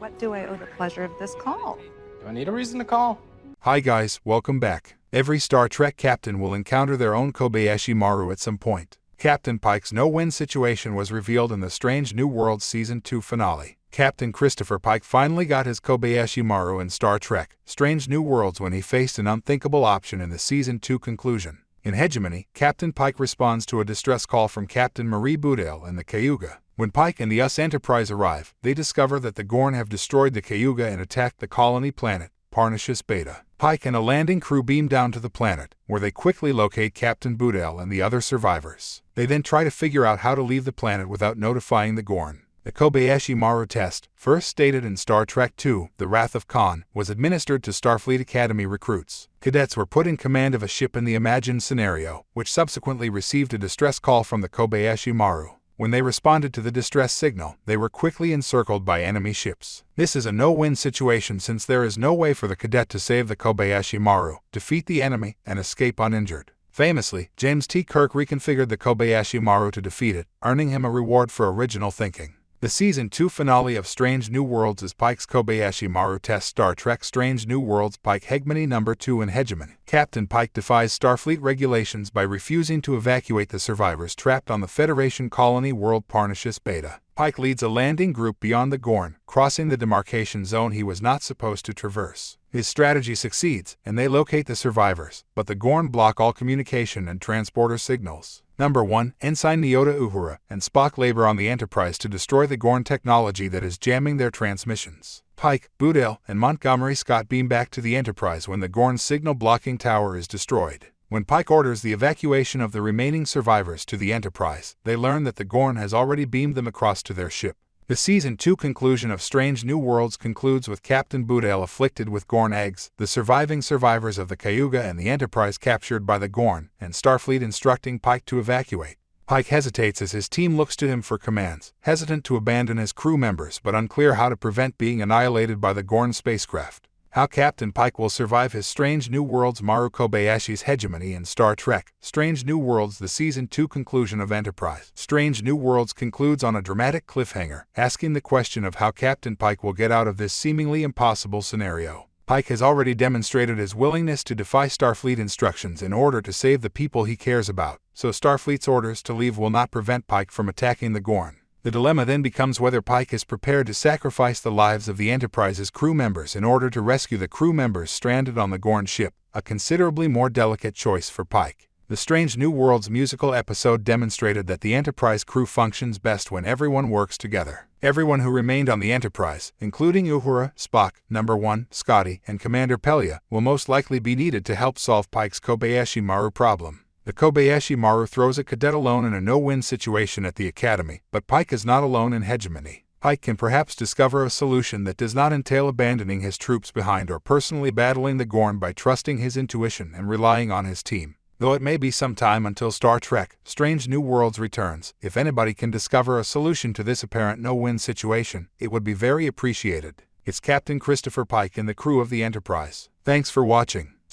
What do I owe the pleasure of this call? Do I need a reason to call? Hi guys, welcome back. Every Star Trek captain will encounter their own Kobayashi Maru at some point. Captain Pike's no-win situation was revealed in the Strange New Worlds Season 2 finale. Captain Christopher Pike finally got his Kobayashi Maru in Star Trek Strange New Worlds when he faced an unthinkable option in the Season 2 conclusion. In Hegemony, Captain Pike responds to a distress call from Captain Marie Batel and the Cayuga. When Pike and the USS Enterprise arrive, they discover that the Gorn have destroyed the Cayuga and attacked the colony planet, Parnassus Beta. Pike and a landing crew beam down to the planet, where they quickly locate Captain Buutail and the other survivors. They then try to figure out how to leave the planet without notifying the Gorn. The Kobayashi Maru test, first stated in Star Trek II, The Wrath of Khan, was administered to Starfleet Academy recruits. Cadets were put in command of a ship in the imagined scenario, which subsequently received a distress call from the Kobayashi Maru. When they responded to the distress signal, they were quickly encircled by enemy ships. This is a no-win situation since there is no way for the cadet to save the Kobayashi Maru, defeat the enemy, and escape uninjured. Famously, James T. Kirk reconfigured the Kobayashi Maru to defeat it, earning him a reward for original thinking. The Season 2 finale of Strange New Worlds is Pike's Kobayashi Maru test. Star Trek Strange New Worlds Pike Hegemony No. 2 in Hegemony. Captain Pike defies Starfleet regulations by refusing to evacuate the survivors trapped on the Federation colony world Parnassus Beta. Pike leads a landing group beyond the Gorn, crossing the demarcation zone he was not supposed to traverse. His strategy succeeds, and they locate the survivors, but the Gorn block all communication and transporter signals. Number 1. Ensign Nyota Uhura and Spock labor on the Enterprise to destroy the Gorn technology that is jamming their transmissions. Pike, Buutail, and Montgomery Scott beam back to the Enterprise when the Gorn signal blocking tower is destroyed. When Pike orders the evacuation of the remaining survivors to the Enterprise, they learn that the Gorn has already beamed them across to their ship. The Season 2 conclusion of Strange New Worlds concludes with Captain Buutail afflicted with Gorn eggs, the surviving survivors of the Cayuga and the Enterprise captured by the Gorn, and Starfleet instructing Pike to evacuate. Pike hesitates as his team looks to him for commands, hesitant to abandon his crew members but unclear how to prevent being annihilated by the Gorn spacecraft. How Captain Pike will survive his Strange New Worlds Maru Kobayashi's hegemony in Star Trek Strange New Worlds the Season 2 conclusion of Enterprise. Strange New Worlds concludes on a dramatic cliffhanger, asking the question of how Captain Pike will get out of this seemingly impossible scenario. Pike has already demonstrated his willingness to defy Starfleet instructions in order to save the people he cares about, so Starfleet's orders to leave will not prevent Pike from attacking the Gorn. The dilemma then becomes whether Pike is prepared to sacrifice the lives of the Enterprise's crew members in order to rescue the crew members stranded on the Gorn ship, a considerably more delicate choice for Pike. The Strange New Worlds musical episode demonstrated that the Enterprise crew functions best when everyone works together. Everyone who remained on the Enterprise, including Uhura, Spock, No. 1, Scotty, and Commander Pelia, will most likely be needed to help solve Pike's Kobayashi Maru problem. The Kobayashi Maru throws a cadet alone in a no-win situation at the Academy, but Pike is not alone in Hegemony. Pike can perhaps discover a solution that does not entail abandoning his troops behind or personally battling the Gorn by trusting his intuition and relying on his team. Though it may be some time until Star Trek Strange New Worlds returns, if anybody can discover a solution to this apparent no-win situation, it would be very appreciated. It's Captain Christopher Pike and the crew of the Enterprise. Thanks for watching.